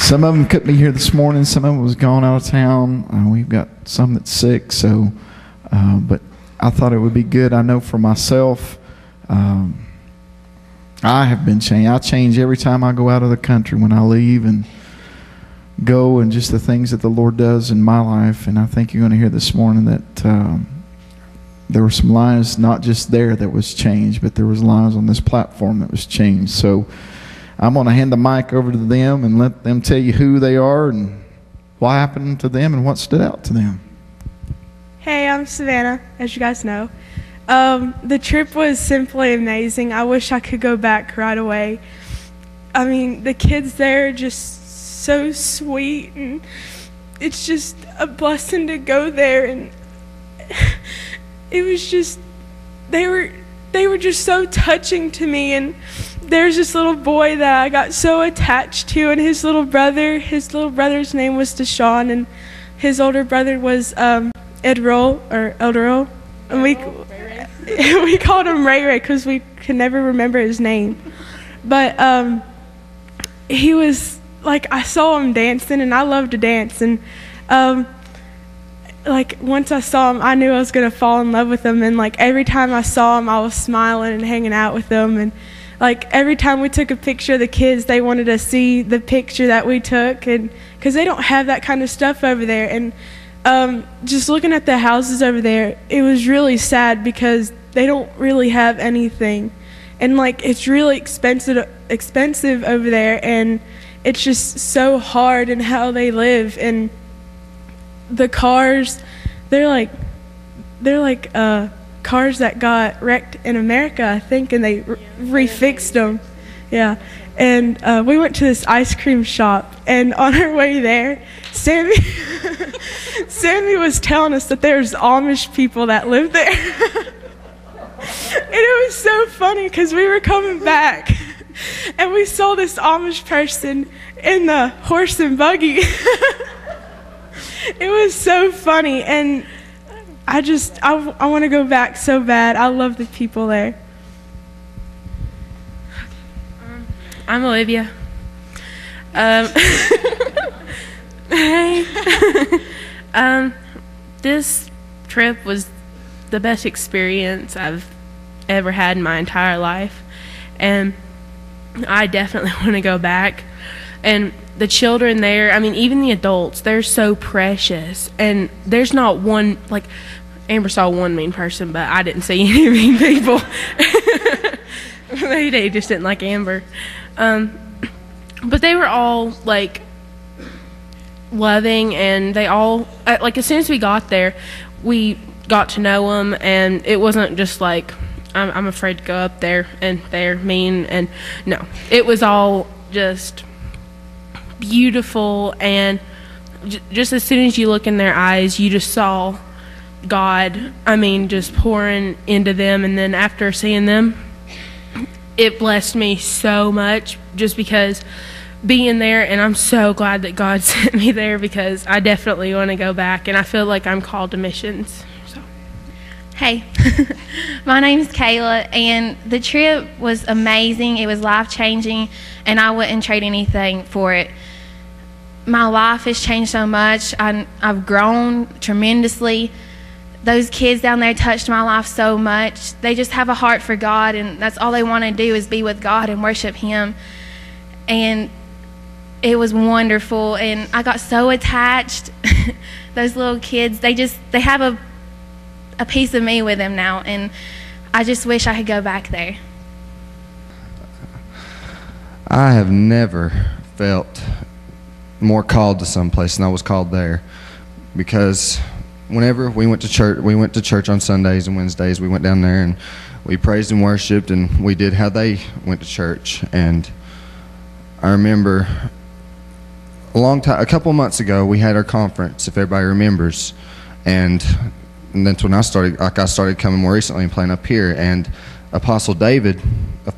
Some of them couldn't be here this morning. Some of them was gone out of town. We've got some that's sick. So, but I thought it would be good. I know for myself, I have been changed. I change every time I go out of the country when I leave and go, and just the things that the Lord does in my life. And I think you're going to hear this morning that there were some lives not just there that was changed, but there was lives on this platform that was changed. So I'm going to hand the mic over to them and let them tell you who they are and what happened to them and what stood out to them. Hey, I'm Savannah, as you guys know. The trip was simply amazing. I wish I could go back right away. I mean, the kids there are just so sweet, and it's just a blessing to go there. And it was just, they were just so touching to me. And there's this little boy that I got so attached to, and his little brother's name was Deshaun, and his older brother was Elderol, and we called him Ray Ray because we could never remember his name. But he was like, I saw him dancing, and I love to dance, and like once I saw him, I knew I was gonna fall in love with him. And like every time I saw him, I was smiling and hanging out with him. And like every time we took a picture of the kids, they wanted to see the picture that we took, and because they don't have that kind of stuff over there. And just looking at the houses over there, it was really sad because they don't really have anything, and like it's really expensive over there, and it's just so hard in how they live. And the cars, they're like cars that got wrecked in America, I think, and they refixed them. Yeah. And we went to this ice cream shop, and on our way there, Sammy was telling us that there's Amish people that live there. And it was so funny because we were coming back, and we saw this Amish person in the horse and buggy. It was so funny, and I want to go back so bad. I love the people there. I'm Olivia. Hey. This trip was the best experience I've ever had in my entire life, and I definitely want to go back. And the children there, I mean, even the adults, they're so precious. And there's not one, like, Amber saw one mean person, but I didn't see any mean people. Maybe they just didn't like Amber. But they were all, like, loving, and they all, like, as soon as we got there, we got to know them, and it wasn't just like, I'm afraid to go up there, and they're mean, and no. It was all just beautiful, and just as soon as you look in their eyes, you just saw God, I mean, just pouring into them. And then after seeing them, it blessed me so much, just because being there, and I'm so glad that God sent me there, because I definitely want to go back, and I feel like I'm called to missions. So. Hey, my name's Kayla, and the trip was amazing. It was life-changing, and I wouldn't trade anything for it. My life has changed so much. I've grown tremendously. Those kids down there touched my life so much. They just have a heart for God, and that's all they want to do is be with God and worship Him. And it was wonderful, and I got so attached. Those little kids, they have a piece of me with them now, and I just wish I could go back there. I have never felt more called to someplace than I was called there, because whenever we went to church on Sundays and Wednesdays, we went down there and we praised and worshiped, and we did how they went to church. And I remember a couple of months ago, we had our conference, if everybody remembers, and that's when I started coming more recently and playing up here, and Apostle David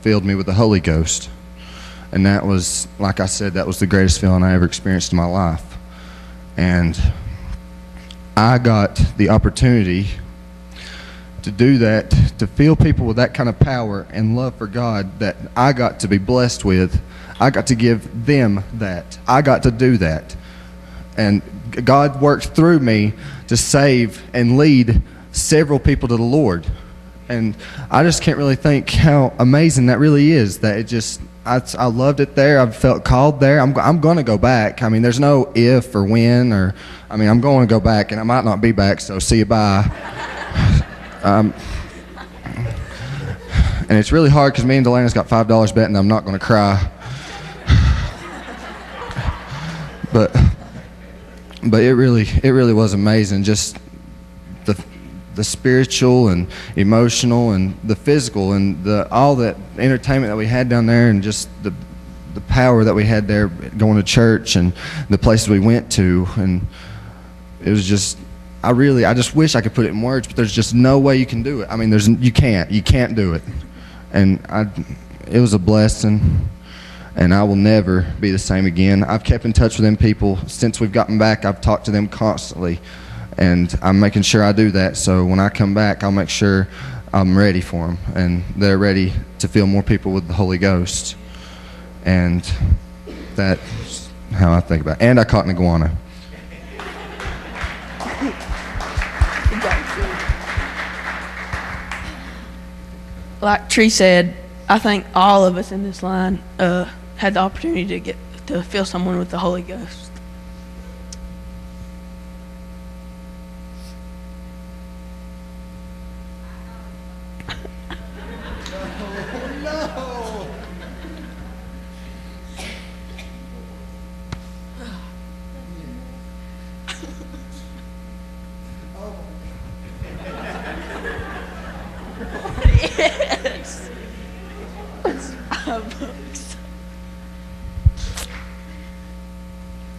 filled me with the Holy Ghost. And that was, like I said, that was the greatest feeling I ever experienced in my life. And I got the opportunity to do that, to fill people with that kind of power and love for God that I got to be blessed with, I got to give them that. I got to do that. And God worked through me to save and lead several people to the Lord. And I just can't really think how amazing that really is. That it just, I loved it there. I felt called there. I'm going to go back. I mean, there's no if or when, or, I mean, I'm going to go back, and I might not be back, so see you, bye. And it's really hard because me and Delana's got $5 bet, and I'm not going to cry. But it really was amazing. Just the spiritual and emotional and the physical and all that entertainment that we had down there, and just the power that we had there going to church and the places we went to. And it was just, I just wish I could put it in words, but there's just no way you can do it. I mean, you can't do it. And it was a blessing, and I will never be the same again. I've kept in touch with them people since we've gotten back. I've talked to them constantly, and I'm making sure I do that. So when I come back, I'll make sure I'm ready for them, and they're ready to fill more people with the Holy Ghost. And that's how I think about it. And I caught an iguana. Like Tree said, I think all of us in this line had the opportunity to get to fill someone with the Holy Ghost.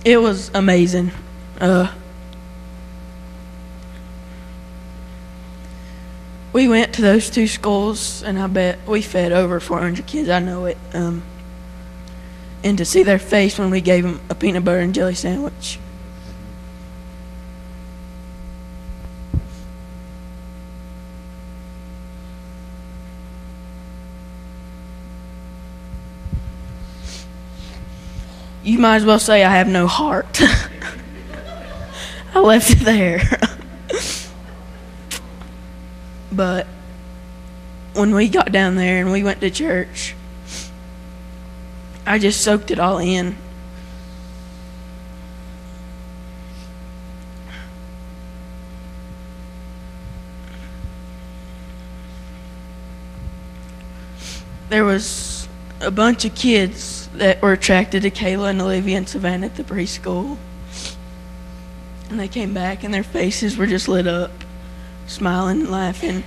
It was amazing. We went to those two schools, and I bet we fed over 400 kids. I know it. And to see their face when we gave them a peanut butter and jelly sandwich. You might as well say I have no heart. I left it there. But when we got down there and we went to church, I just soaked it all in. There was a bunch of kids that were attracted to Kayla and Olivia and Savannah at the preschool. And they came back and their faces were just lit up, smiling and laughing.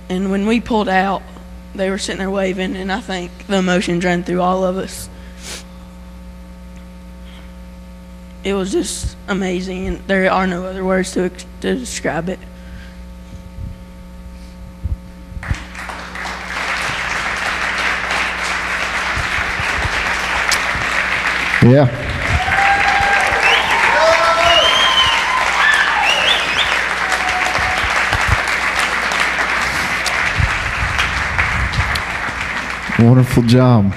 And when we pulled out, they were sitting there waving, and I think the emotions ran through all of us. It was just amazing, and there are no other words to describe it. Yeah. Wonderful job.